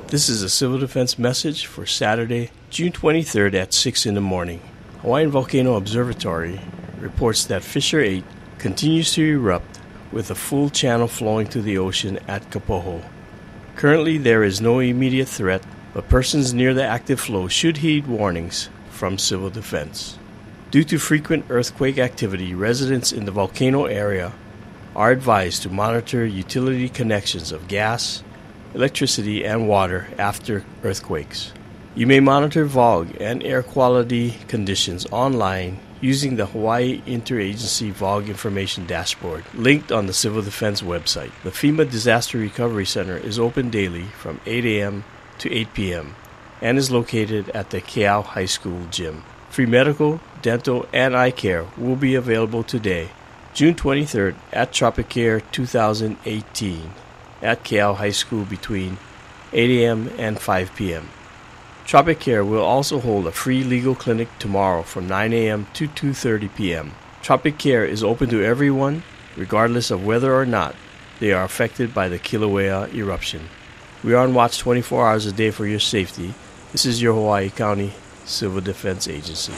This is a Civil Defense message for Saturday, June 23rd at 6 in the morning. Hawaiian Volcano Observatory reports that Fissure 8 continues to erupt with a full channel flowing to the ocean at Kapoho. Currently, there is no immediate threat, but persons near the active flow should heed warnings from Civil Defense. Due to frequent earthquake activity, residents in the volcano area are advised to monitor utility connections of gas, electricity, and water after earthquakes. You may monitor VOG and air quality conditions online using the Hawaii Interagency VOG Information Dashboard linked on the Civil Defense website. The FEMA Disaster Recovery Center is open daily from 8 a.m. to 8 p.m. and is located at the Keao High School gym. Free medical, dental, and eye care will be available today, June 23rd at Tropicare 2018 at Keao High School between 8 a.m. and 5 p.m. Tropicare will also hold a free legal clinic tomorrow from 9 a.m. to 2:30 p.m. Tropicare is open to everyone, regardless of whether or not they are affected by the Kilauea eruption. We are on watch 24 hours a day for your safety. This is your Hawaii County Civil Defense Agency.